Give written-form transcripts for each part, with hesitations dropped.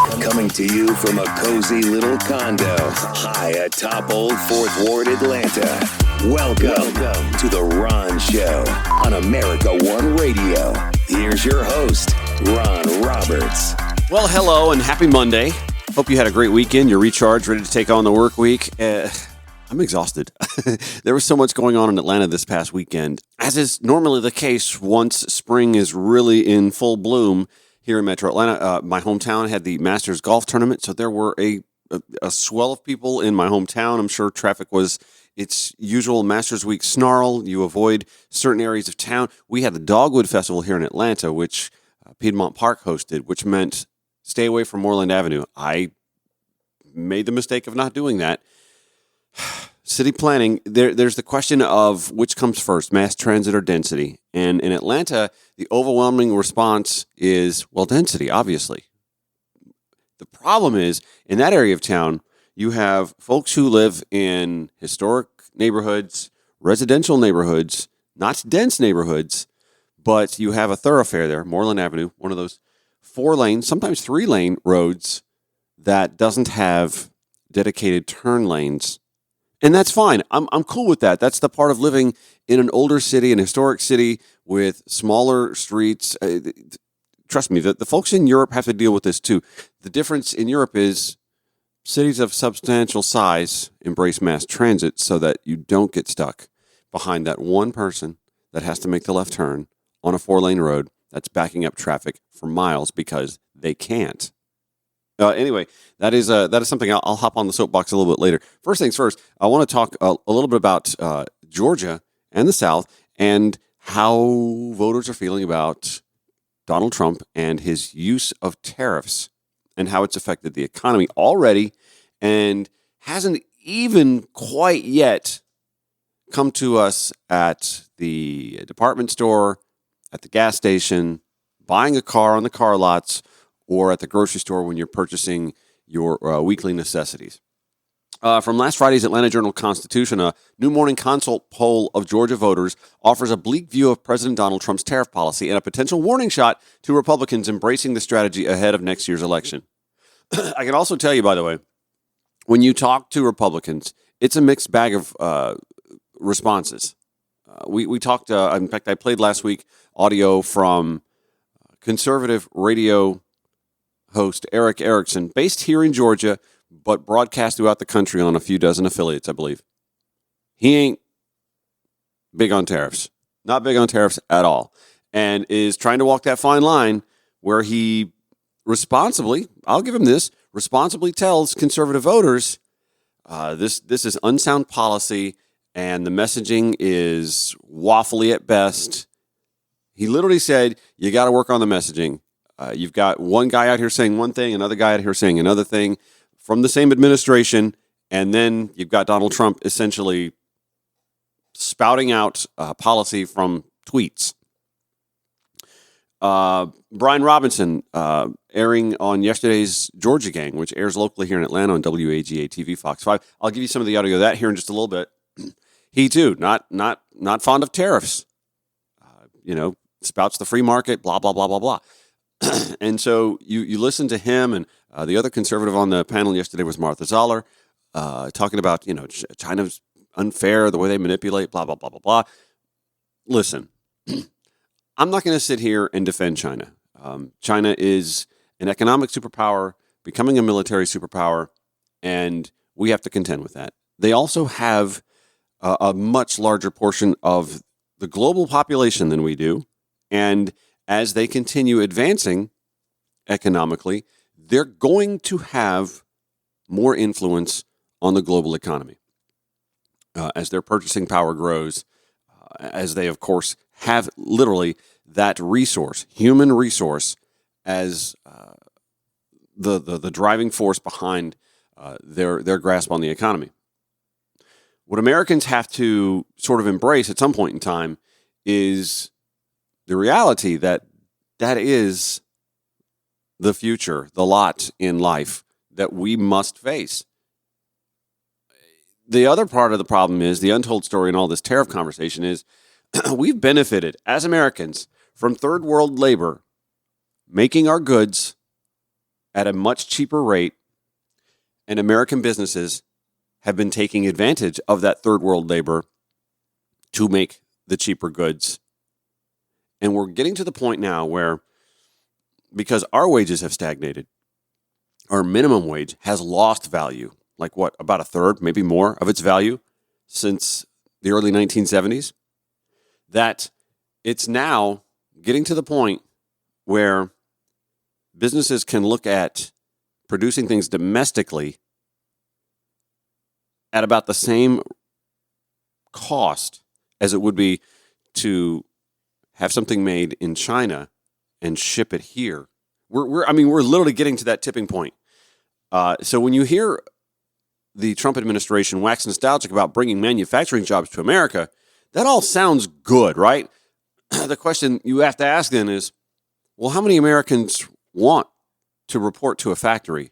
Coming to you from a cozy little condo high atop Old Fourth Ward, Atlanta. Welcome to The Ron Show on America One Radio. Here's your host, Ron Roberts. Well, hello and happy Monday. Hope you had a great weekend. You're recharged, ready to take on the work week. I'm exhausted. There was so much going on in Atlanta this past weekend. As is normally the case once spring is really in full bloom here in Metro Atlanta. My hometown had the Masters Golf Tournament, so there were a swell of people in my hometown. I'm sure traffic was its usual Masters Week snarl. You avoid certain areas of town. We had the Dogwood Festival here in Atlanta, which Piedmont Park hosted, which meant stay away from Moreland Avenue. I made the mistake of not doing that. City planning, there's the question of which comes first, mass transit or density. And in Atlanta, the overwhelming response is, well, density, obviously. The problem is, in that area of town, you have folks who live in historic neighborhoods, residential neighborhoods, not dense neighborhoods, but you have a thoroughfare there, Moreland Avenue, one of those 4-lane, sometimes 3-lane roads that doesn't have dedicated turn lanes. And that's fine. I'm cool with that. That's the part of living in an older city, an historic city with smaller streets. Trust me, the folks in Europe have to deal with this too. The difference in Europe is cities of substantial size embrace mass transit so that you don't get stuck behind that one person that has to make the left turn on a 4-lane road that's backing up traffic for miles because they can't. Anyway, that is something I'll hop on the soapbox a little bit later. First things first, I want to talk a little bit about Georgia and the South and how voters are feeling about Donald Trump and his use of tariffs and how it's affected the economy already and hasn't even quite yet come to us at the department store, at the gas station, buying a car on the car lots, or at the grocery store when you're purchasing your weekly necessities. From last Friday's Atlanta Journal-Constitution, a new Morning Consult poll of Georgia voters offers a bleak view of President Donald Trump's tariff policy and a potential warning shot to Republicans embracing the strategy ahead of next year's election. I can also tell you, by the way, when you talk to Republicans, it's a mixed bag of responses. We talked, in fact, I played last week audio from conservative radio host Eric Erickson, based here in Georgia, but broadcast throughout the country on a few dozen affiliates, I believe. He ain't big on tariffs, not big on tariffs at all, and is trying to walk that fine line where he responsibly, I'll give him this, responsibly tells conservative voters this is unsound policy and the messaging is waffly at best. He literally said, you got to work on the messaging. You've got one guy out here saying one thing, another guy out here saying another thing from the same administration, and then you've got Donald Trump essentially spouting out policy from tweets. Brian Robinson airing on yesterday's Georgia Gang, which airs locally here in Atlanta on WAGA TV Fox 5. I'll give you some of the audio of that here in just a little bit. He too, not fond of tariffs. Spouts the free market, blah, blah, blah, blah, blah. And so you listen to him, and the other conservative on the panel yesterday was Martha Zoller, talking about, China's unfair, the way they manipulate, blah, blah, blah, blah, blah. Listen, I'm not going to sit here and defend China. China is an economic superpower, becoming a military superpower, and we have to contend with that. They also have a much larger portion of the global population than we do, and as they continue advancing economically, they're going to have more influence on the global economy as their purchasing power grows, as they, of course, have literally that resource, human resource, as the driving force behind their grasp on the economy. What Americans have to sort of embrace at some point in time is the reality that is the future, the lot in life that we must face. The other part of the problem is, the untold story in all this tariff conversation is, we've benefited as Americans from third world labor making our goods at a much cheaper rate, and American businesses have been taking advantage of that third world labor to make the cheaper goods. And we're getting to the point now where, because our wages have stagnated, our minimum wage has lost value, like what, about a third, maybe more of its value since the early 1970s, that it's now getting to the point where businesses can look at producing things domestically at about the same cost as it would be to have something made in China and ship it here. We're literally getting to that tipping point. So when you hear the Trump administration wax nostalgic about bringing manufacturing jobs to America, that all sounds good, right? The question you have to ask then is, well, how many Americans want to report to a factory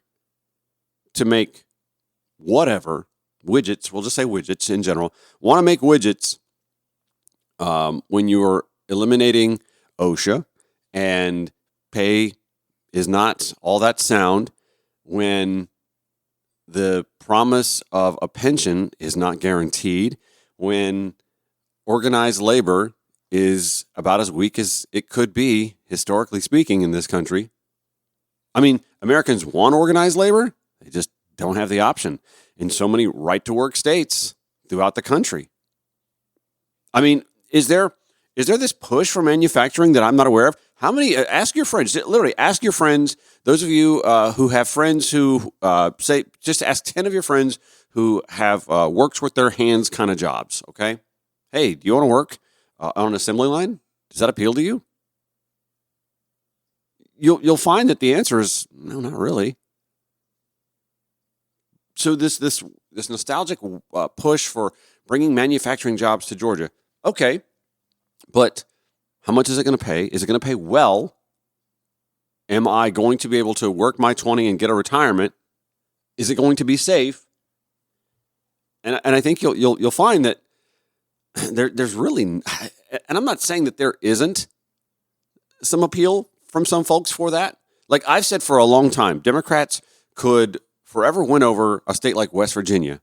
to make whatever widgets? We'll just say widgets in general. Want to make widgets when you're eliminating OSHA and pay is not all that sound, when the promise of a pension is not guaranteed, when organized labor is about as weak as it could be, historically speaking, in this country. I mean, Americans want organized labor. They just don't have the option in so many right-to-work states throughout the country. I mean, is there this push for manufacturing that I'm not aware of? How many, ask your friends, literally ask your friends, those of you who have friends who just ask 10 of your friends who have works with their hands kind of jobs, okay? Hey, do you want to work on an assembly line? Does that appeal to you? You'll find that the answer is no, not really. So this nostalgic push for bringing manufacturing jobs to Georgia, okay, but how much is it going to pay? Is it going to pay well? Am I going to be able to work my 20 and get a retirement? Is it going to be safe? And I think you'll find that there's really, and I'm not saying that there isn't some appeal from some folks for that. Like I've said for a long time, Democrats could forever win over a state like West Virginia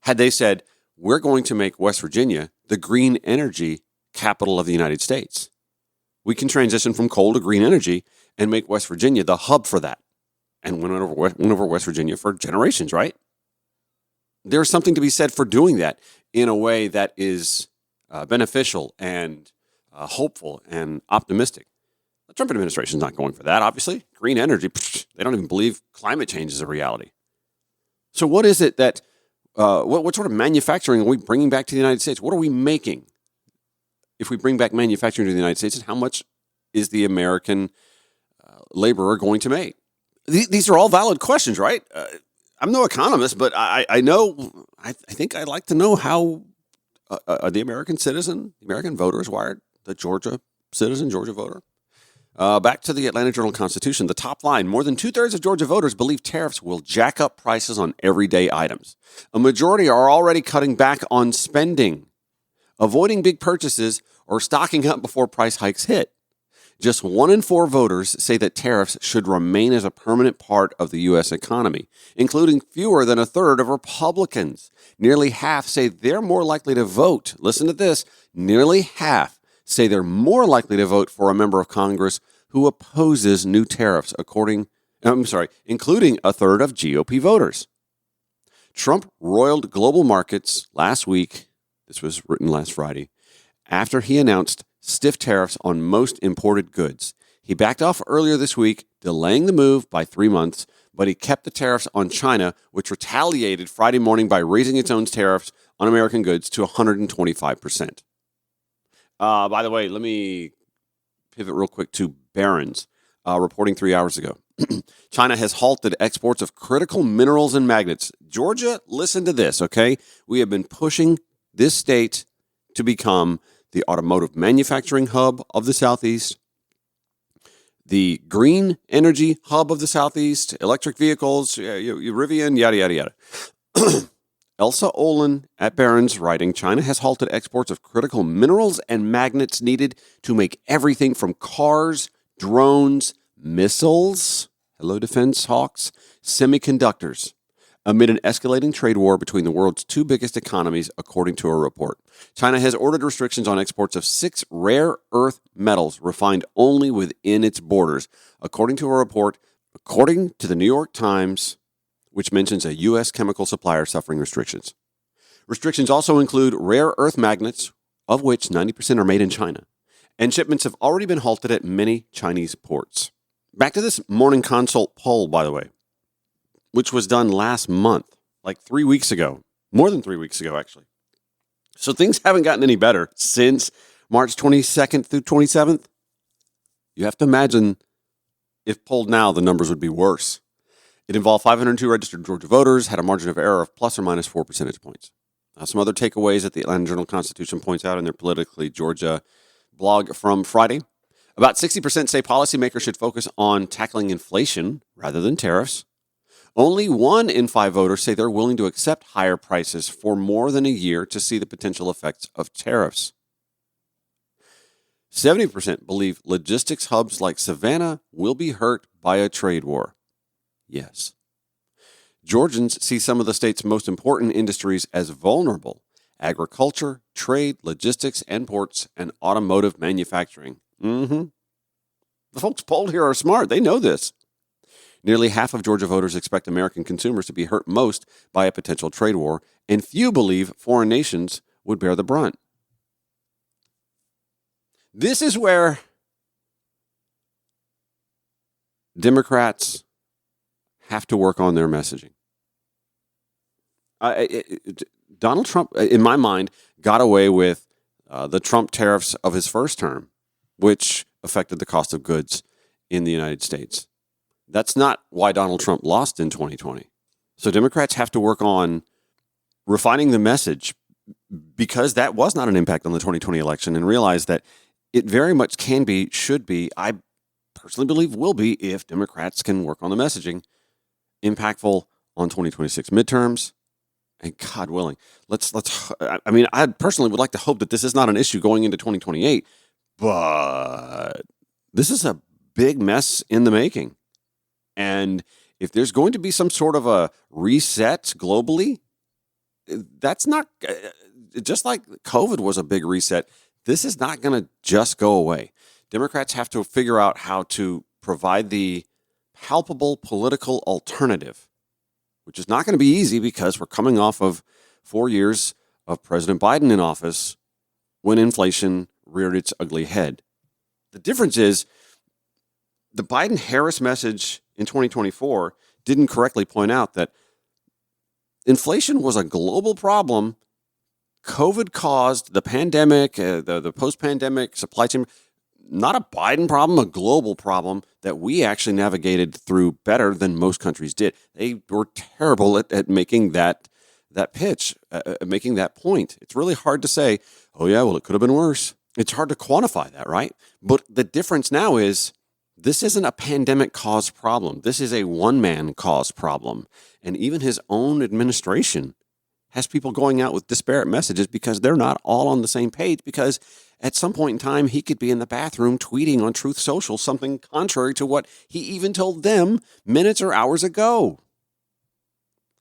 had they said, we're going to make West Virginia the green energy capital of the United States. We can transition from coal to green energy and make West Virginia the hub for that. And went over West Virginia for generations, right? There's something to be said for doing that in a way that is beneficial and hopeful and optimistic. The Trump administration is not going for that, obviously. Green energy, they don't even believe climate change is a reality. So what is it that, what sort of manufacturing are we bringing back to the United States? What are we making if we bring back manufacturing to the United States, and how much is the American laborer going to make? These are all valid questions, right? I'm no economist, but I know, I think I'd like to know how the American citizen, the American voter is wired, the Georgia citizen, Georgia voter. Back to the Atlanta Journal-Constitution, the top line, more than 2/3 of Georgia voters believe tariffs will jack up prices on everyday items. A majority are already cutting back on spending, avoiding big purchases, or stocking up before price hikes hit. Just 1 in 4 voters say that tariffs should remain as a permanent part of the U.S. economy, including fewer than 1/3 of Republicans. Nearly half say they're more likely to vote. Listen to this. Nearly half say they're more likely to vote for a member of Congress who opposes new tariffs, including 1/3 of GOP voters. Trump roiled global markets last week. This was written last Friday, after he announced stiff tariffs on most imported goods. He backed off earlier this week, delaying the move by 3 months, but he kept the tariffs on China, which retaliated Friday morning by raising its own tariffs on American goods to 125%. By the way, let me pivot real quick to Barron's, reporting 3 hours ago. China has halted exports of critical minerals and magnets. Georgia, listen to this, okay? We have been pushing this state to become the automotive manufacturing hub of the Southeast, the green energy hub of the Southeast, electric vehicles, Rivian, yada, yada, yada. Elsa Olin at Barron's writing, China has halted exports of critical minerals and magnets needed to make everything from cars, drones, missiles, hello defense hawks, semiconductors, amid an escalating trade war between the world's two biggest economies, according to a report. China has ordered restrictions on exports of 6 rare earth metals refined only within its borders, according to a report, according to the New York Times, which mentions a U.S. chemical supplier suffering restrictions. Restrictions also include rare earth magnets, of which 90% are made in China, and shipments have already been halted at many Chinese ports. Back to this Morning Consult poll, by the way, which was done last month, like 3 weeks ago, more than 3 weeks ago, actually. So things haven't gotten any better since March 22nd through 27th. You have to imagine if polled now, the numbers would be worse. It involved 502 registered Georgia voters, had a margin of error of plus or minus 4 percentage points. Some other takeaways that the Atlanta Journal-Constitution points out in their Politically Georgia blog from Friday. About 60% say policymakers should focus on tackling inflation rather than tariffs. Only 1 in 5 voters say they're willing to accept higher prices for more than a year to see the potential effects of tariffs. 70% believe logistics hubs like Savannah will be hurt by a trade war. Yes. Georgians see some of the state's most important industries as vulnerable: agriculture, trade, logistics, and ports, and automotive manufacturing. The folks polled here are smart. They know this. Nearly half of Georgia voters expect American consumers to be hurt most by a potential trade war, and few believe foreign nations would bear the brunt. This is where Democrats have to work on their messaging. Donald Trump, in my mind, got away with the Trump tariffs of his first term, which affected the cost of goods in the United States. That's not why Donald Trump lost in 2020. So Democrats have to work on refining the message, because that was not an impact on the 2020 election, and realize that it very much can be, should be, I personally believe will be, if Democrats can work on the messaging, impactful on 2026 midterms. And God willing, I personally would like to hope that this is not an issue going into 2028, but this is a big mess in the making. And if there's going to be some sort of a reset globally, that's not, just like COVID was a big reset, this is not going to just go away. Democrats have to figure out how to provide the palpable political alternative, which is not going to be easy because we're coming off of 4 years of President Biden in office when inflation reared its ugly head. The difference is the Biden-Harris message in 2024 didn't correctly point out that inflation was a global problem. COVID caused the pandemic, the post-pandemic supply chain, not a Biden problem, a global problem that we actually navigated through better than most countries did. They were terrible at making that pitch, making that point. It's really hard to say, oh yeah, well, it could have been worse. It's hard to quantify that, right? But the difference now is this isn't a pandemic-caused problem. This is a one-man-caused problem. And even his own administration has people going out with disparate messages because they're not all on the same page, because at some point in time, he could be in the bathroom tweeting on Truth Social something contrary to what he even told them minutes or hours ago.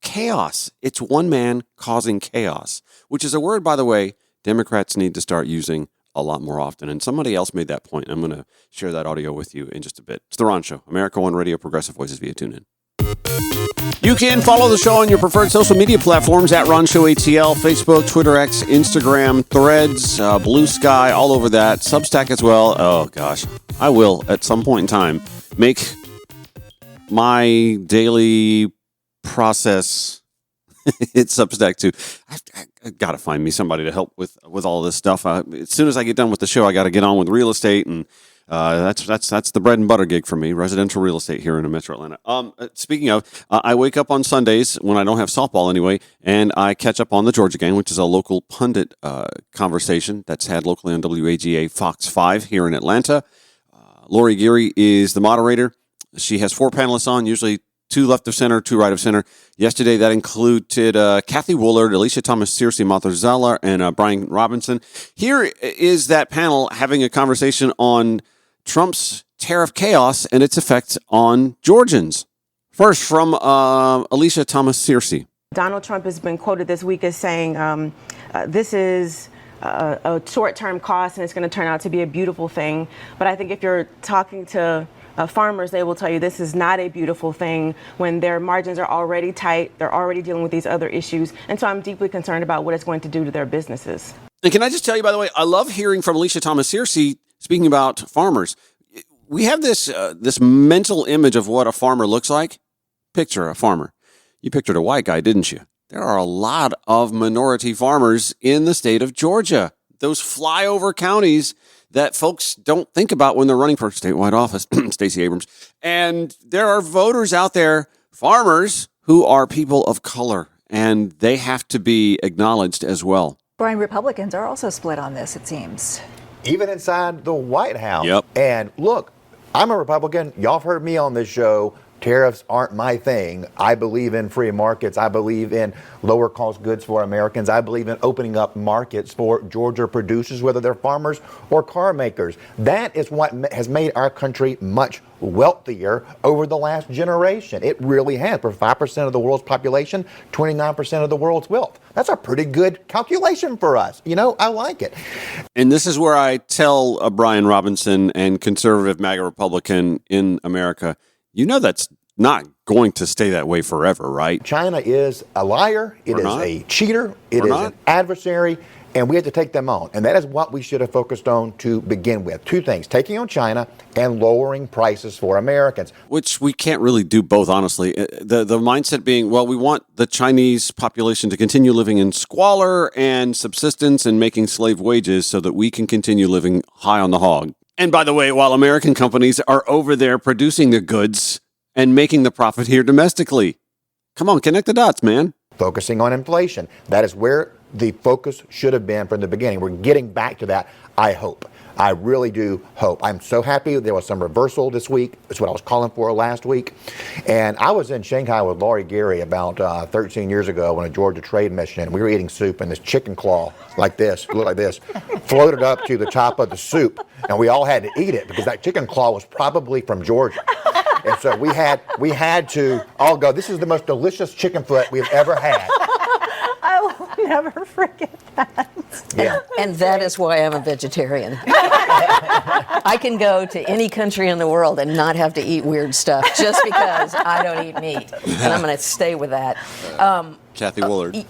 Chaos. It's one man causing chaos, which is a word, by the way, Democrats need to start using a lot more often. And somebody else made that point. I'm going to share that audio with you in just a bit. It's The Ron Show, America One Radio, Progressive Voices via TuneIn. You can follow the show on your preferred social media platforms at Ron Show ATL, Facebook, Twitter, X, Instagram, Threads, Blue Sky, all over that. Substack as well. Oh, gosh. I will, at some point in time, make my daily process it's Substack too. I got to find me somebody to help with all this stuff. As soon as I get done with the show, I got to get on with real estate, and that's the bread and butter gig for me, residential real estate here in Metro Atlanta. Speaking of, I wake up on Sundays when I don't have softball anyway, and I catch up on the Georgia Gang, which is a local pundit conversation that's had locally on WAGA Fox 5 here in Atlanta. Lori Geary is the moderator. She has 4 panelists on, usually 2 left of center, 2 right of center. Yesterday, that included Kathy Woolard, Alicia Thomas Searcy, Martha Zeller, and Brian Robinson. Here is that panel having a conversation on Trump's tariff chaos and its effect on Georgians. First, from Alicia Thomas-Searcy. Donald Trump has been quoted this week as saying, this is a short-term cost and it's going to turn out to be a beautiful thing. But I think if you're talking to farmers, they will tell you this is not a beautiful thing when their margins are already tight. They're already dealing with these other issues. And so I'm deeply concerned about what it's going to do to their businesses. And can I just tell you, by the way, I love hearing from Alicia Thomas-Searcy speaking about farmers. We have this mental image of what a farmer looks like. Picture a farmer. You pictured a white guy, didn't you? There are a lot of minority farmers in the state of Georgia. Those flyover counties that folks don't think about when they're running for statewide office. Stacey Abrams. And there are voters out there, farmers, who are people of color, and they have to be acknowledged as well. Brian, Republicans are also split on this, it seems. Even inside the White House. Yep. And look, I'm a Republican. Y'all have heard me on this show. Tariffs aren't my thing. I believe in free markets. I believe in lower cost goods for Americans. I believe in opening up markets for Georgia producers, whether they're farmers or car makers. That is what has made our country much wealthier over the last generation. It really has. For 5% of the world's population, 29% of the world's wealth. That's a pretty good calculation for us. You know, I like it. And this is where I tell Brian Robinson and conservative MAGA Republican in America, you know that's not going to stay that way forever, right? China is a liar. It is a cheater. It is an adversary. And we have to take them on. And that is what we should have focused on to begin with. Two things, taking on China and lowering prices for Americans. Which we can't really do both, honestly. The mindset being, well, we want the Chinese population to continue living in squalor and subsistence and making slave wages so that we can continue living high on the hog. And by the way, while American companies are over there producing the goods and making the profit here domestically. Come on, connect the dots, man. Focusing on inflation. That is where the focus should have been from the beginning. We're getting back to that, I hope. I really do hope. I'm so happy there was some reversal this week. That's what I was calling for last week. And I was in Shanghai with Laurie Gary about 13 years ago on a Georgia trade mission. We were eating soup and this chicken claw like this, looked like this, floated up to the top of the soup. And we all had to eat it because that chicken claw was probably from Georgia. And so we had to all go, this is the most delicious chicken foot we've ever had. I will never forget that. Yeah. And that is why I'm a vegetarian. I can go to any country in the world and not have to eat weird stuff just because I don't eat meat. And I'm going to stay with that. Kathy Woolard.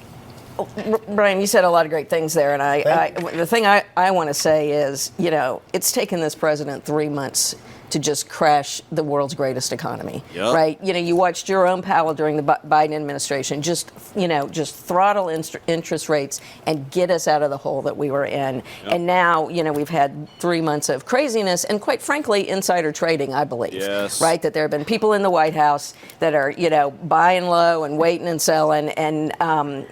Brian, you said a lot of great things there. And the thing I want to say is, you know, it's taken this president 3 months to just crash the world's greatest economy, right? You know, you watched Jerome Powell during the Biden administration just throttle interest rates and get us out of the hole that we were in. And now, you know, we've had 3 months of craziness and quite frankly, insider trading, I believe, right? That there have been people in the White House that are, you know, buying low and waiting and selling and,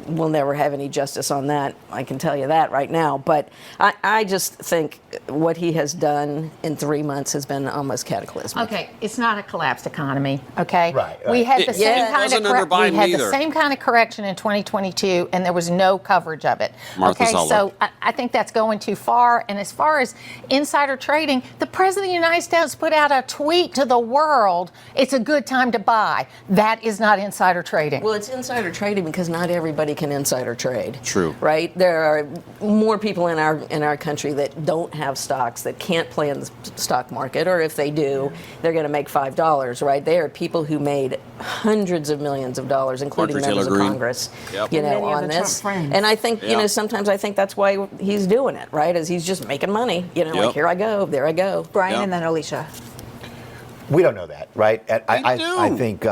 we'll never have any justice on that. I can tell you that right now. But I just think what he has done in 3 months has been almost cataclysmic. Okay, it's not a collapsed economy. Okay, Right. We had the same kind of the same kind of correction in 2022, and there was no coverage of it. Martha okay, Zoller. so I think that's going too far. And as far as insider trading, the president of the United States put out a tweet to the world: "It's a good time to buy." That is not insider trading. Well, it's insider trading because not everybody can insider trade. True. Right? There are more people in our country that don't have stocks, that can't play in the stock market, or if they do, they're going to make $5, right? They are people who made hundreds of millions of dollars, including Marjorie members Taylor of Greene. Congress, Yep. you know, And many of on the this. Trump friends. And I think, you know, sometimes I think that's why he's doing it, right? Is he's just making money, you know, like here I go, there I go. Brian and then Alicia. We don't know that, right? And I do. think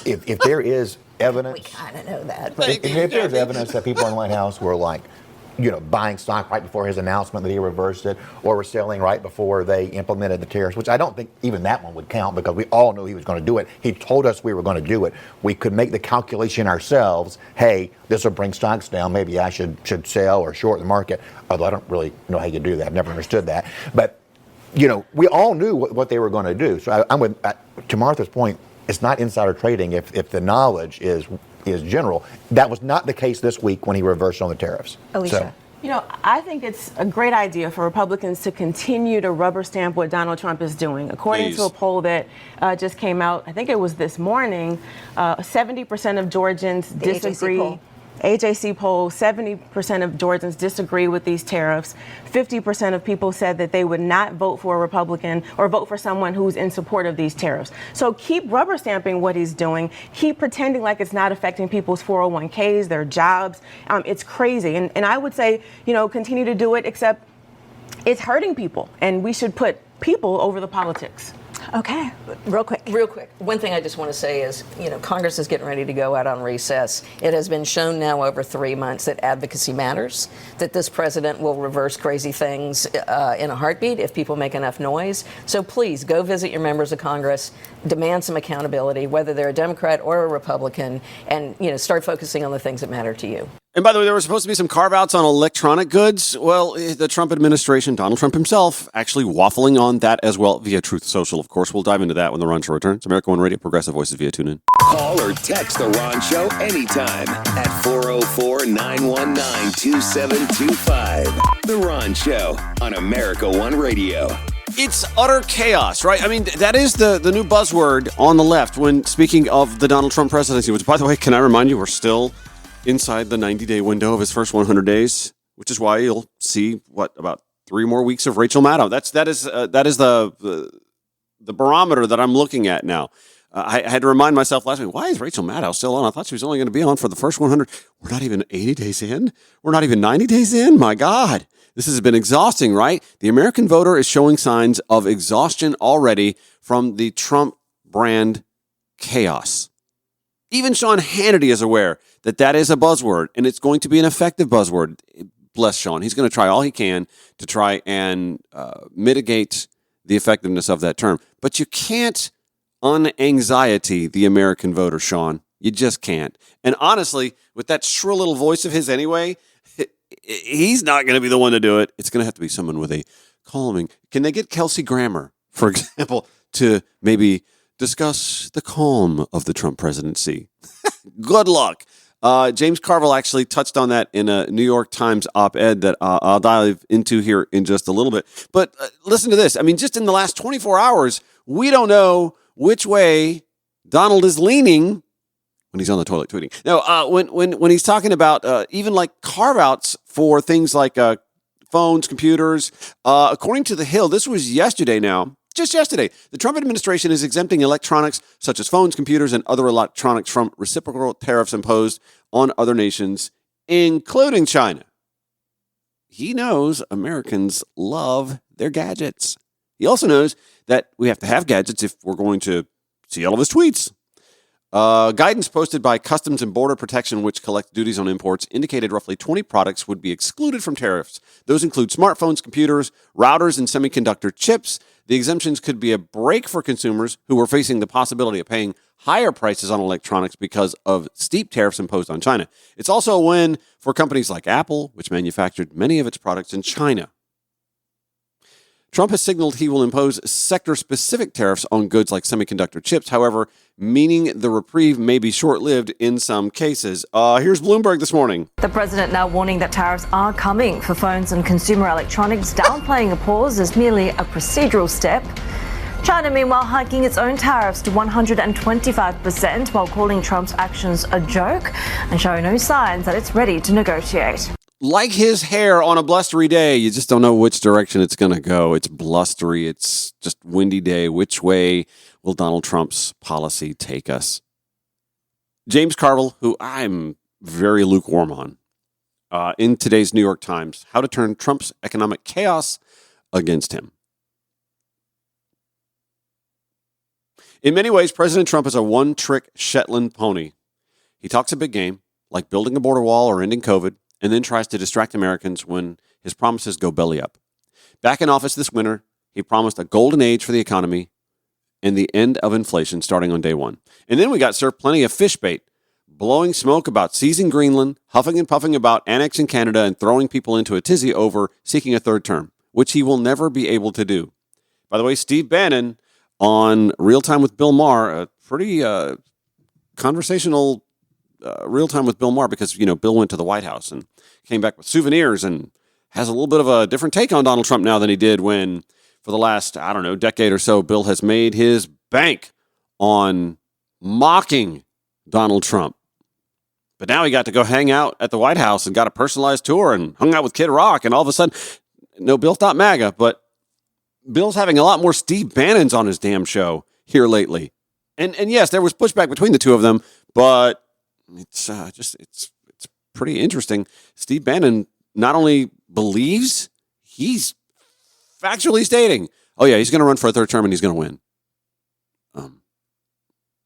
if there is evidence, We kind of know that. if there's evidence that people in the White House were like, you know, buying stock right before his announcement that he reversed it, or were selling right before they implemented the tariffs, which I don't think even that one would count because we all knew he was going to do it. He told us we were going to do it. We could make the calculation ourselves. Hey, this will bring stocks down. Maybe I should sell or short the market. Although I don't really know how you do that. I've never understood that. But, you know, we all knew what they were going to do. So I'm with, to Martha's point, it's not insider trading if the knowledge is general. That was not the case this week when he reversed on the tariffs. Alicia. You know, I think it's a great idea for Republicans to continue to rubber stamp what Donald Trump is doing. According to a poll that just came out, I think it was this morning, 70% of Georgians disagree. AJC poll, 70% of Georgians disagree with these tariffs. 50% of people said that they would not vote for a Republican or vote for someone who's in support of these tariffs. So keep rubber stamping what he's doing. Keep pretending like it's not affecting people's 401ks, their jobs. It's crazy. And I would say, you know, continue to do it, except it's hurting people. And we should put people over the politics. Okay, Real quick. One thing I just want to say is, you know, Congress is getting ready to go out on recess. It has been shown now over 3 months that advocacy matters, that this president will reverse crazy things in a heartbeat if people make enough noise. So please go visit your members of Congress, demand some accountability, whether they're a Democrat or a Republican, and, you know, start focusing on the things that matter to you. And by the way, there were supposed to be some carve-outs on electronic goods. Well, the Trump administration, Donald Trump himself, actually waffling on that as well via Truth Social, of course. We'll dive into that when the Ron Show returns. America One Radio, Progressive Voices via TuneIn. Call or text The Ron Show anytime at 404-919-2725. The Ron Show on America One Radio. It's utter chaos, right? I mean, that is the new buzzword on the left when speaking of the Donald Trump presidency, which, by the way, can I remind you, we're still inside the 90-day window of his first 100 days, which is why you'll see, about 3 more weeks of Rachel Maddow. That is the barometer that I'm looking at now. I had to remind myself last week, why is Rachel Maddow still on? I thought she was only going to be on for the first 100. We're not even 80 days in. We're not even 90 days in. My God, this has been exhausting, right? The American voter is showing signs of exhaustion already from the Trump brand chaos. Even Sean Hannity is aware that is a buzzword, and it's going to be an effective buzzword. Bless Sean. He's going to try all he can to try and mitigate the effectiveness of that term. But you can't unanxiety the American voter, Sean. You just can't. And honestly, with that shrill little voice of his anyway, he's not going to be the one to do it. It's going to have to be someone with a calming. Can they get Kelsey Grammer, for example, to maybe discuss the calm of the Trump presidency? Good luck. James Carville actually touched on that in a New York Times op-ed that I'll dive into here in just a little bit. But listen to this. I mean, just in the last 24 hours, we don't know which way Donald is leaning when he's on the toilet tweeting. Now, when he's talking about even like carve-outs for things like phones, computers, according to The Hill, this was yesterday now. Just yesterday, the Trump administration is exempting electronics such as phones, computers, and other electronics from reciprocal tariffs imposed on other nations, including China. He knows Americans love their gadgets. He also knows that we have to have gadgets if we're going to see all of his tweets. Guidance posted by Customs and Border Protection, which collects duties on imports, indicated roughly 20 products would be excluded from tariffs. Those include smartphones, computers, routers, and semiconductor chips. The exemptions could be a break for consumers who were facing the possibility of paying higher prices on electronics because of steep tariffs imposed on China. It's also a win for companies like Apple, which manufactured many of its products in China. Trump has signaled he will impose sector-specific tariffs on goods like semiconductor chips, however, meaning the reprieve may be short-lived in some cases. Here's Bloomberg this morning. The president now warning that tariffs are coming for phones and consumer electronics, downplaying a pause as merely a procedural step. China, meanwhile, hiking its own tariffs to 125% while calling Trump's actions a joke and showing no signs that it's ready to negotiate. Like his hair on a blustery day, you just don't know which direction it's going to go. It's blustery. It's just windy day. Which way will Donald Trump's policy take us? James Carville, who I'm very lukewarm on, in today's New York Times, how to turn Trump's economic chaos against him. In many ways, President Trump is a one-trick Shetland pony. He talks a big game, like building a border wall or ending COVID, and then tries to distract Americans when his promises go belly up. Back in office this winter, he promised a golden age for the economy and the end of inflation starting on day one. And then we got served plenty of fish bait, blowing smoke about seizing Greenland, huffing and puffing about annexing Canada, and throwing people into a tizzy over seeking a third term, which he will never be able to do. By the way, Steve Bannon on Real Time with Bill Maher, a pretty conversational real time with Bill Maher because, Bill went to the White House and came back with souvenirs and has a little bit of a different take on Donald Trump now than he did when, for the last, decade or so, Bill has made his bank on mocking Donald Trump. But now he got to go hang out at the White House and got a personalized tour and hung out with Kid Rock. And all of a sudden, no, Bill's not MAGA, but Bill's having a lot more Steve Bannons on his damn show here lately. And yes, there was pushback between the two of them, but it's pretty interesting. Steve Bannon not only believes, he's factually stating, oh yeah, he's going to run for a third term and he's going to win.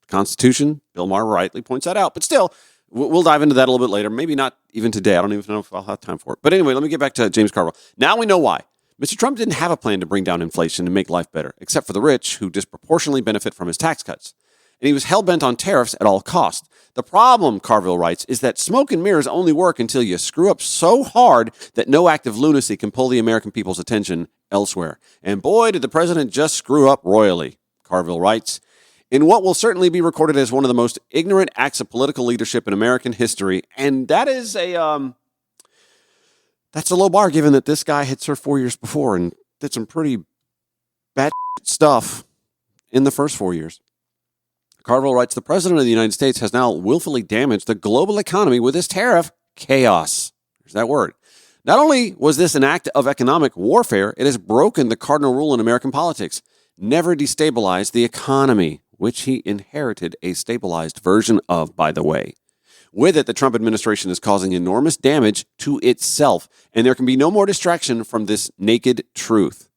Constitution, Bill Maher rightly points that out, but still, we'll dive into that a little bit later. Maybe not even today. I don't even know if I'll have time for it. But anyway, let me get back to James Carville. Now we know why. Mr. Trump didn't have a plan to bring down inflation and make life better, except for the rich who disproportionately benefit from his tax cuts. And he was hell-bent on tariffs at all costs. The problem, Carville writes, is that smoke and mirrors only work until you screw up so hard that no act of lunacy can pull the American people's attention elsewhere. And boy, did the president just screw up royally, Carville writes. In what will certainly be recorded as one of the most ignorant acts of political leadership in American history. And that is that's a low bar, given that this guy had served 4 years before and did some pretty bad stuff in the first 4 years. Carville writes, the president of the United States has now willfully damaged the global economy with his tariff chaos. There's that word. Not only was this an act of economic warfare, it has broken the cardinal rule in American politics. Never destabilize the economy, which he inherited a stabilized version of, by the way. With it, the Trump administration is causing enormous damage to itself, and there can be no more distraction from this naked truth.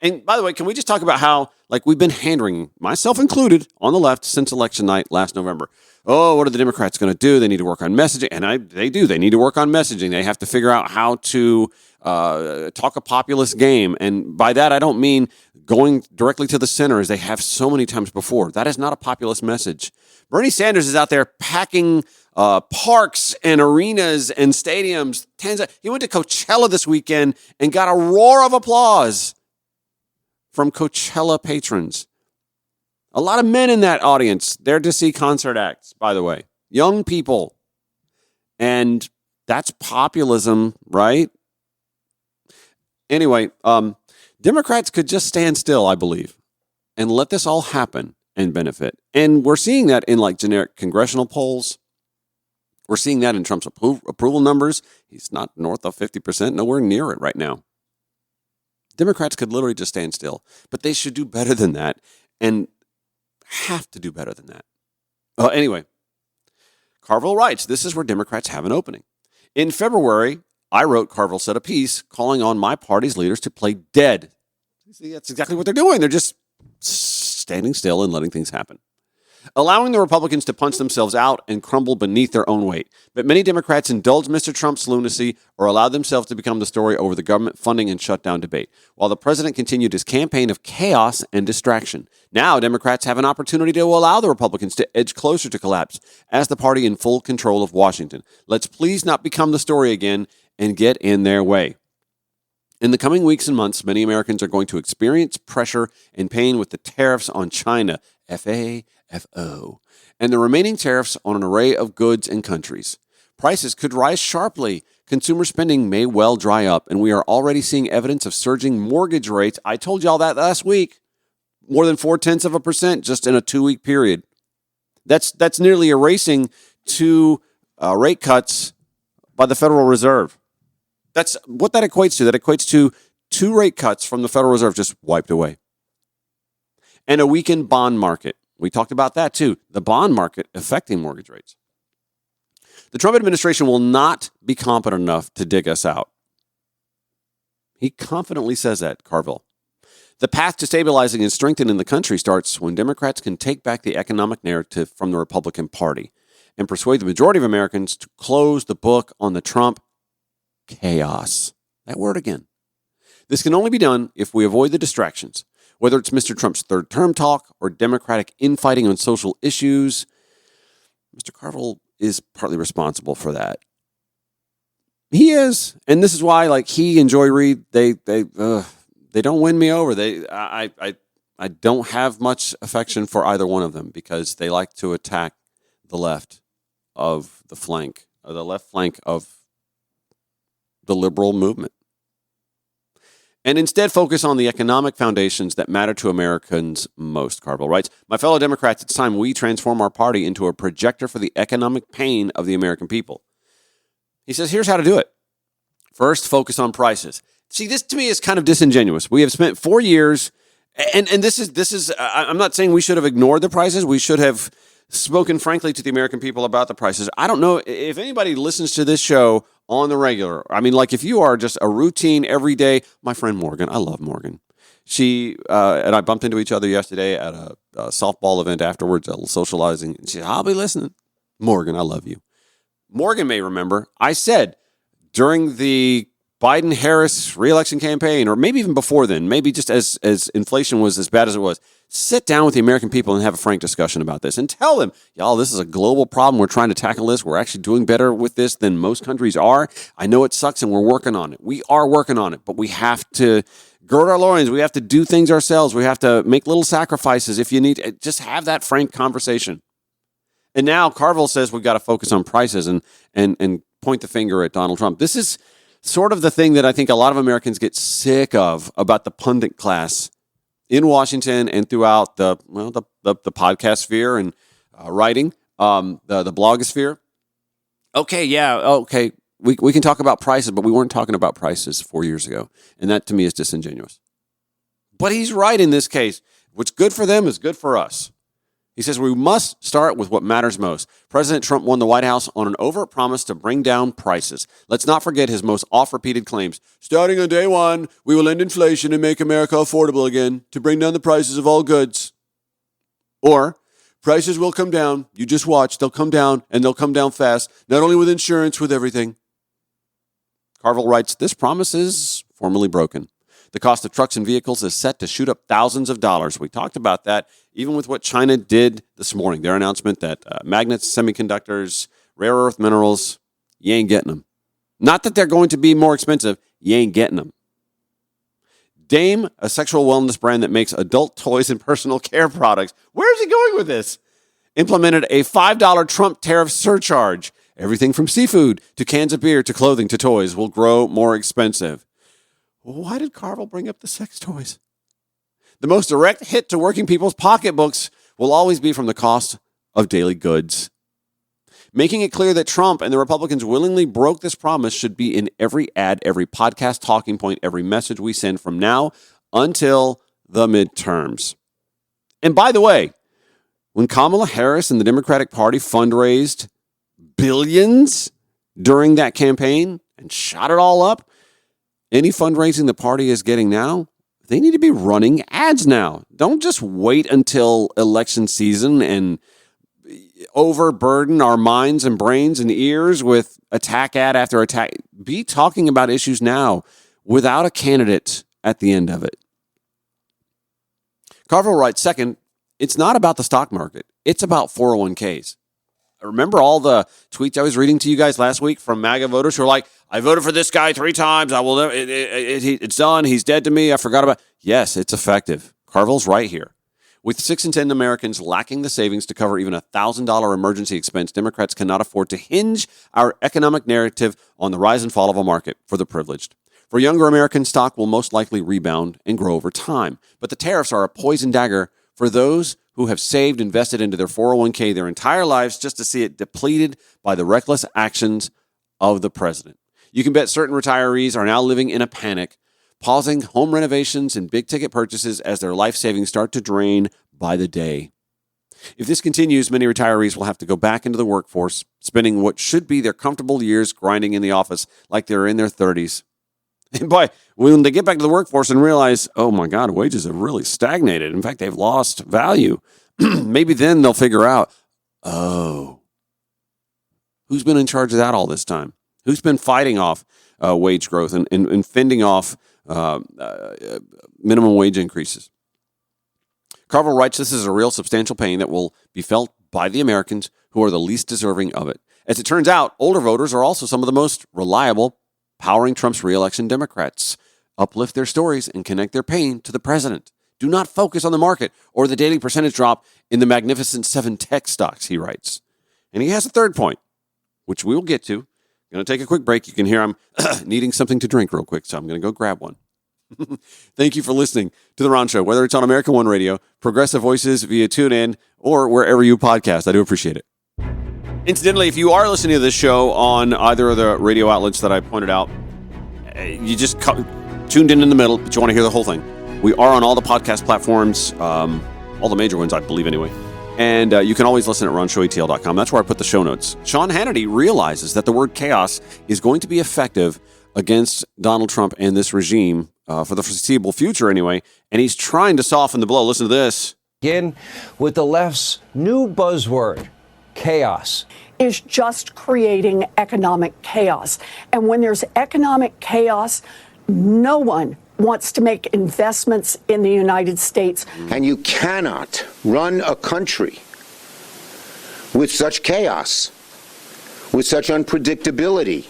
And by the way, can we just talk about how, we've been hand-wringing, myself included, on the left since election night last November. Oh, what are the Democrats going to do? They need to work on messaging. And they do. They need to work on messaging. They have to figure out how to talk a populist game. And by that, I don't mean going directly to the center as they have so many times before. That is not a populist message. Bernie Sanders is out there packing parks and arenas and stadiums. He went to Coachella this weekend and got a roar of applause from Coachella patrons. A lot of men in that audience, there to see concert acts, by the way. Young people. And that's populism, right? Anyway, Democrats could just stand still, I believe, and let this all happen and benefit. And we're seeing that in generic congressional polls. We're seeing that in Trump's approval numbers. He's not north of 50%, nowhere near it right now. Democrats could literally just stand still, but they should do better than that and have to do better than that. Anyway, Carville writes, this is where Democrats have an opening. In February, I wrote, Carville said, a piece calling on my party's leaders to play dead. See, that's exactly what they're doing. They're just standing still and letting things happen, allowing the Republicans to punch themselves out and crumble beneath their own weight. But many Democrats indulge Mr. Trump's lunacy or allow themselves to become the story over the government funding and shutdown debate, while the president continued his campaign of chaos and distraction. Now, Democrats have an opportunity to allow the Republicans to edge closer to collapse as the party in full control of Washington. Let's please not become the story again and get in their way. In the coming weeks and months, many Americans are going to experience pressure and pain with the tariffs on China, FAFO, and the remaining tariffs on an array of goods and countries. Prices could rise sharply. Consumer spending may well dry up, and we are already seeing evidence of surging mortgage rates. I told y'all that last week. More than 0.4% just in a 2-week period. That's nearly erasing 2 rate cuts by the Federal Reserve. That's what that equates to. That equates to 2 rate cuts from the Federal Reserve just wiped away. And a weakened bond market. We talked about that too. The bond market affecting mortgage rates. The Trump administration will not be competent enough to dig us out. He confidently says that, Carville. The path to stabilizing and strengthening the country starts when Democrats can take back the economic narrative from the Republican Party and persuade the majority of Americans to close the book on the Trump chaos. That word again. This can only be done if we avoid the distractions, whether it's Mr. Trump's third term talk or Democratic infighting on social issues. Mr. Carville is partly responsible for that. He is, and this is why, he and Joy Reid, they don't win me over. I don't have much affection for either one of them because they like to attack the left of the left flank of the liberal movement. And instead focus on the economic foundations that matter to Americans most, Carville writes. My fellow Democrats, it's time we transform our party into a projector for the economic pain of the American people. He says, here's how to do it. First, focus on prices. See, this to me is kind of disingenuous. We have spent 4 years, and this is. I'm not saying we should have ignored the prices. We should have spoken frankly to the American people about the prices. I don't know if anybody listens to this show on the regular. I mean, like if you are just a routine every day, my friend Morgan, I love Morgan. She and I bumped into each other yesterday at a softball event afterwards, socializing. And she said, I'll be listening. Morgan, I love you. Morgan may remember I said during the Biden-Harris reelection campaign, or maybe even before then, maybe just as inflation was as bad as it was, sit down with the American people and have a frank discussion about this and tell them, y'all, this is a global problem. We're trying to tackle this. We're actually doing better with this than most countries are. I know it sucks and we're working on it. We are working on it, but we have to gird our loins. We have to do things ourselves. We have to make little sacrifices if you need. Just have that frank conversation. And now Carville says we've got to focus on prices and point the finger at Donald Trump. This is sort of the thing that I think a lot of Americans get sick of about the pundit class in Washington and throughout the podcast sphere and writing, the blogosphere. Okay, we can talk about prices, but we weren't talking about prices 4 years ago, and that to me is disingenuous. But he's right in this case. What's good for them is good for us. He says we must start with what matters most. President Trump won the White House on an overt promise to bring down prices. Let's not forget his most oft-repeated claims. Starting on day one, we will end inflation and make America affordable again to bring down the prices of all goods. Or, prices will come down. You just watch. They'll come down, and they'll come down fast. Not only with insurance, with everything. Carville writes, this promise is formally broken. The cost of trucks and vehicles is set to shoot up thousands of dollars. We talked about that, even with what China did this morning. Their announcement that magnets, semiconductors, rare earth minerals, you ain't getting them. Not that they're going to be more expensive, you ain't getting them. Dame, a sexual wellness brand that makes adult toys and personal care products. Where's he going with this? Implemented a $5 Trump tariff surcharge. Everything from seafood to cans of beer to clothing to toys will grow more expensive. Why did Carville bring up the sex toys? The most direct hit to working people's pocketbooks will always be from the cost of daily goods. Making it clear that Trump and the Republicans willingly broke this promise should be in every ad, every podcast talking point, every message we send from now until the midterms. And by the way, when Kamala Harris and the Democratic Party fundraised billions during that campaign and shot it all up, any fundraising the party is getting now, they need to be running ads now. Don't just wait until election season and overburden our minds and brains and ears with attack ad after attack. Be talking about issues now without a candidate at the end of it. Carville writes, second, it's not about the stock market. It's about 401ks. Remember all the tweets I was reading to you guys last week from MAGA voters who are like, I voted for this guy 3 times. I will. It's done. He's dead to me. I forgot about. Yes, it's effective. Carville's right here. With 6 in 10 Americans lacking the savings to cover even a $1,000 emergency expense, Democrats cannot afford to hinge our economic narrative on the rise and fall of a market for the privileged. For younger Americans, stock will most likely rebound and grow over time. But the tariffs are a poison dagger for those who have saved, invested into their 401k their entire lives just to see it depleted by the reckless actions of the president. You can bet certain retirees are now living in a panic, pausing home renovations and big-ticket purchases as their life savings start to drain by the day. If this continues, many retirees will have to go back into the workforce, spending what should be their comfortable years grinding in the office like they're in their 30s. And boy, when they get back to the workforce and realize, oh my God, wages have really stagnated. In fact, they've lost value. Maybe then they'll figure out, oh, who's been in charge of that all this time? Who's been fighting off wage growth and fending off minimum wage increases? Carville writes, this is a real substantial pain that will be felt by the Americans who are the least deserving of it. As it turns out, older voters are also some of the most reliable, powering Trump's reelection Democrats. Uplift their stories and connect their pain to the president. Do not focus on the market or the daily percentage drop in the Magnificent Seven tech stocks, he writes. And he has a third point. which we will get to. Going to take a quick break. You can hear I'm needing something to drink real quick, so I'm going to go grab one. Thank you for listening to The Ron Show, whether it's on America One Radio, Progressive Voices via TuneIn, or wherever you podcast. I do appreciate it. Incidentally, if you are listening to this show on either of the radio outlets that I pointed out, you just tuned in the middle, but you want to hear the whole thing. We are on all the podcast platforms, all the major ones, I believe, anyway. And you can always listen at RonShowATL.com. That's where I put the show notes. Sean Hannity realizes that the word chaos is going to be effective against Donald Trump and this regime for the foreseeable future anyway. And he's trying to soften the blow. Listen to this. Begin with the left's new buzzword, chaos. Is just creating economic chaos. And when there's economic chaos, no one wants to make investments in the United States. And you cannot run a country with such chaos, with such unpredictability,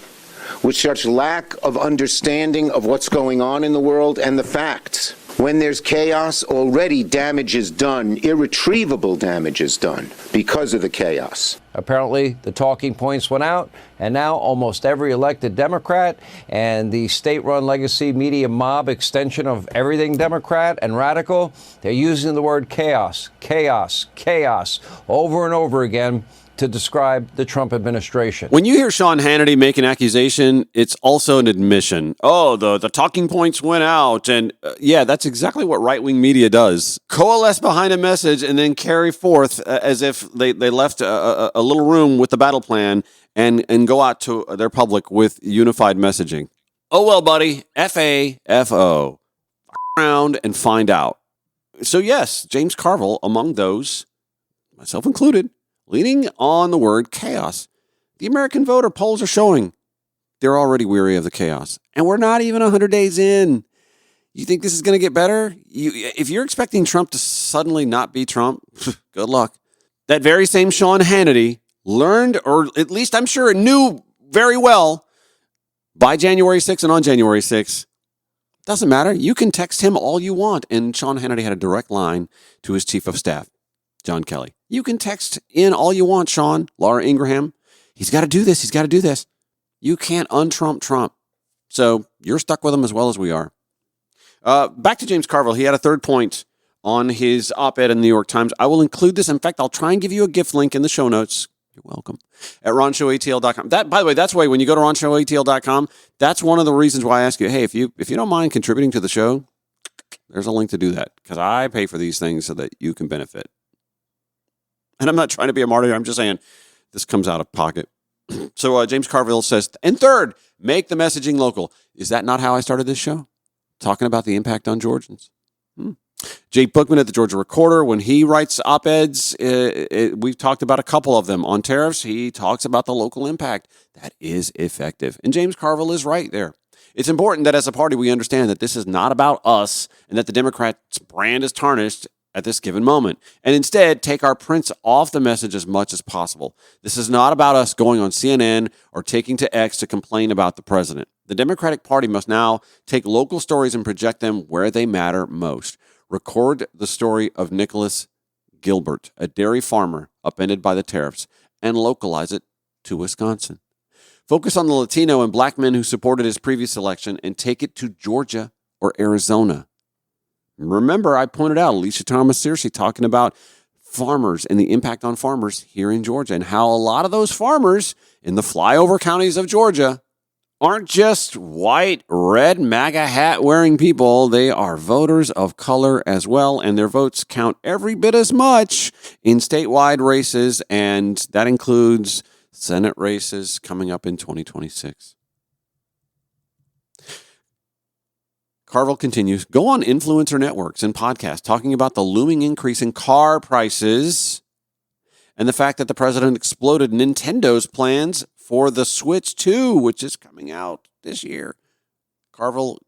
with such lack of understanding of what's going on in the world and the facts. When there's chaos, already damage is done, irretrievable damage is done because of the chaos. Apparently, the talking points went out, and now almost every elected Democrat and the state-run legacy media mob extension of everything Democrat and radical, they're using the word chaos, chaos, chaos over and over again to describe the Trump administration. When you hear Sean Hannity make an accusation, it's also an admission. Oh, the talking points went out. And yeah, that's exactly what right-wing media does. Coalesce behind a message and then carry forth as if they left a little room with the battle plan and go out to their public with unified messaging. Oh, well, buddy, F-A-F-O. Around and find out. So yes, James Carville, among those, myself included, leaning on the word chaos. The American voter polls are showing they're already weary of the chaos. And we're not even 100 days in. You think this is going to get better? If you're expecting Trump to suddenly not be Trump, good luck. That very same Sean Hannity learned, or at least I'm sure knew very well, by January 6th and on January 6th, doesn't matter. You can text him all you want. And Sean Hannity had a direct line to his chief of staff, John Kelly. You can text in all you want, Sean. Laura Ingraham. He's got to do this. He's got to do this. You can't un-Trump Trump. So you're stuck with him as well as we are. Back to James Carville. He had a third point on his op-ed in the New York Times. I will include this. In fact, I'll try and give you a gift link in the show notes. You're welcome. At RonShowATL.com. That, by the way, that's why when you go to RonShowATL.com, that's one of the reasons why I ask you, hey, if you don't mind contributing to the show, there's a link to do that. Because I pay for these things so that you can benefit. And I'm not trying to be a martyr. I'm just saying this comes out of pocket. So James Carville says, and third, make the messaging local. Is that not how I started this show? Talking about the impact on Georgians. Jake Bookman at the Georgia Recorder, when he writes op-eds, we've talked about a couple of them. On tariffs, he talks about the local impact. That is effective. And James Carville is right there. It's important that as a party we understand that this is not about us and that the Democrats' brand is tarnished at this given moment, and instead take our prints off the message as much as possible. This is not about us going on CNN or taking to X to complain about the president. The Democratic Party must now take local stories and project them where they matter most. Record the story of Nicholas Gilbert, a dairy farmer upended by the tariffs, and localize it to Wisconsin. Focus on the Latino and black men who supported his previous election and take it to Georgia or Arizona. Remember, I pointed out Alicia Thomas Searcy talking about farmers and the impact on farmers here in Georgia and how a lot of those farmers in the flyover counties of Georgia aren't just white, red, MAGA hat wearing people. They are voters of color as well, and their votes count every bit as much in statewide races, and that includes Senate races coming up in 2026. Carville continues, go on influencer networks and podcasts talking about the looming increase in car prices and the fact that the president exploded Nintendo's plans for the Switch 2, which is coming out this year. Carville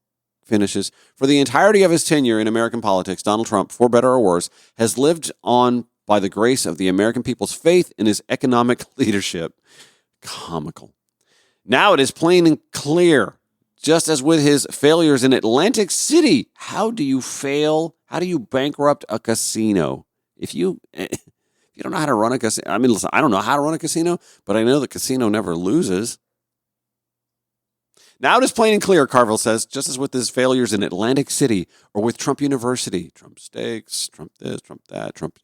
finishes, for the entirety of his tenure in American politics, Donald Trump, for better or worse, has lived on by the grace of the American people's faith in his economic leadership. Comical. Now it is plain and clear. Just as with his failures in Atlantic City, how do you fail? How do you bankrupt a casino? If you If you don't know how to run a casino, I mean, listen, I don't know how to run a casino, but I know the casino never loses. Now it is plain and clear, Carville says, just as with his failures in Atlantic City or with Trump University. Trump steaks, Trump this, Trump that, Trump.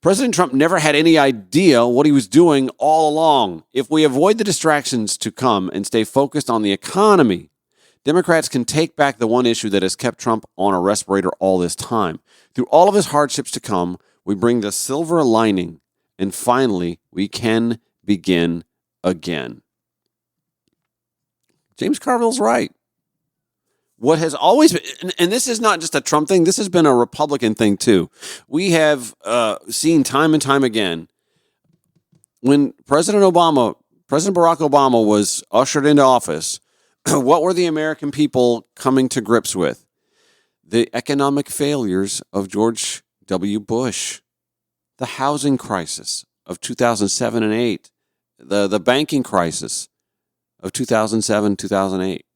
President Trump never had any idea what he was doing all along. If we avoid the distractions to come and stay focused on the economy, Democrats can take back the one issue that has kept Trump on a respirator all this time. Through all of his hardships to come, we bring the silver lining, and finally, we can begin again. James Carville's right. What has always been, and this is not just a Trump thing, this has been a Republican thing too. We have seen time and time again, when President Barack Obama was ushered into office, what were the American people coming to grips with? The economic failures of George W. Bush, the housing crisis of 2007 and 8, the banking crisis of 2007, 2008.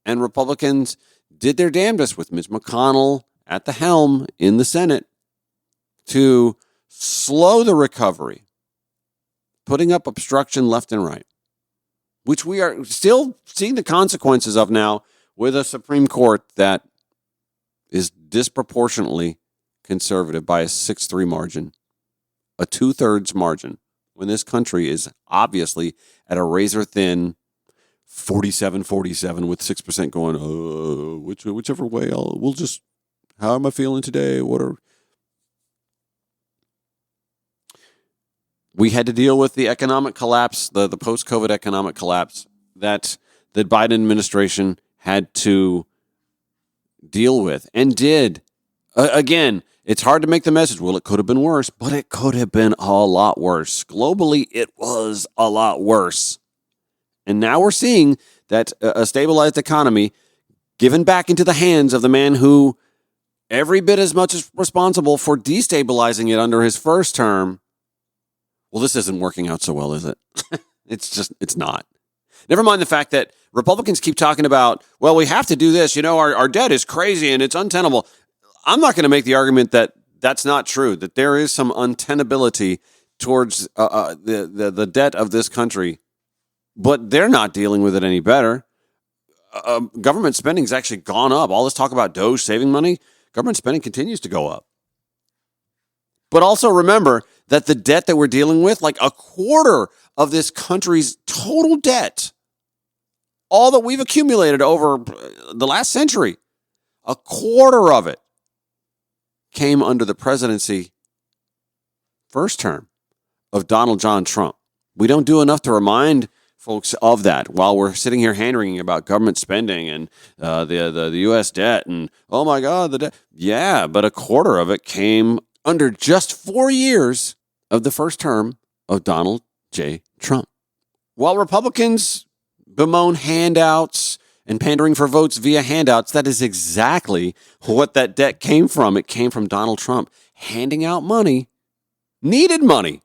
And Republicans did their damnedest with Mitch McConnell at the helm in the Senate to slow the recovery, putting up obstruction left and right, which we are still seeing the consequences of now with a Supreme Court that is disproportionately conservative by a 6-3 margin, a 2/3 margin, when this country is obviously at a razor-thin 47-47 with 6% going, whichever way, we'll just, how am I feeling today? We had to deal with the economic collapse, the post-COVID economic collapse that the Biden administration had to deal with and did. Again, it's hard to make the message, well, it could have been worse, but it could have been a lot worse. Globally, it was a lot worse. And now we're seeing that a stabilized economy given back into the hands of the man who every bit as much is responsible for destabilizing it under his first term. Well, this isn't working out so well, is it? It's not. Never mind the fact that Republicans keep talking about, well, we have to do this. You know, our debt is crazy and it's untenable. I'm not going to make the argument that that's not true, that there is some untenability towards the debt of this country, but they're not dealing with it any better. Government spending has actually gone up. All this talk about DOGE saving money, government spending continues to go up. But also remember that the debt that we're dealing with, like a quarter of this country's total debt, all that we've accumulated over the last century, a quarter of it came under the presidency first term of Donald John Trump. We don't do enough to remind folks of that while we're sitting here hand-wringing about government spending and the U.S. debt and, oh my God, the debt. Yeah, but a quarter of it came under just 4 years of the first term of Donald J. Trump. While Republicans bemoan handouts and pandering for votes via handouts, that is exactly what that debt came from. It came from Donald Trump handing out money, needed money,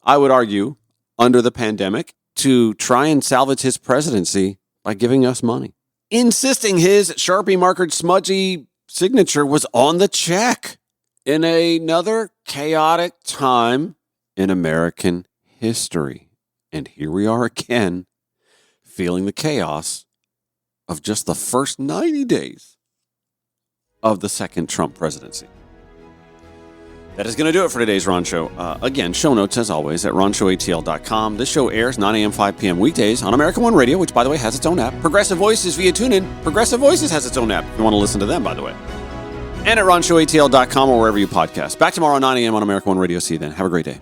I would argue, under the pandemic to try and salvage his presidency by giving us money, insisting his Sharpie markered smudgy signature was on the check in another chaotic time in American history. And here we are again, feeling the chaos of just the first 90 days of the second Trump presidency. That is going to do it for today's Ron Show. Again, show notes, as always, at ronshowatl.com. This show airs 9 a.m., 5 p.m. weekdays on America One Radio, which, by the way, has its own app. Progressive Voices via TuneIn. Progressive Voices has its own app if you want to listen to them, by the way. And at ronshowatl.com or wherever you podcast. Back tomorrow, 9 a.m. on America One Radio. See you then. Have a great day.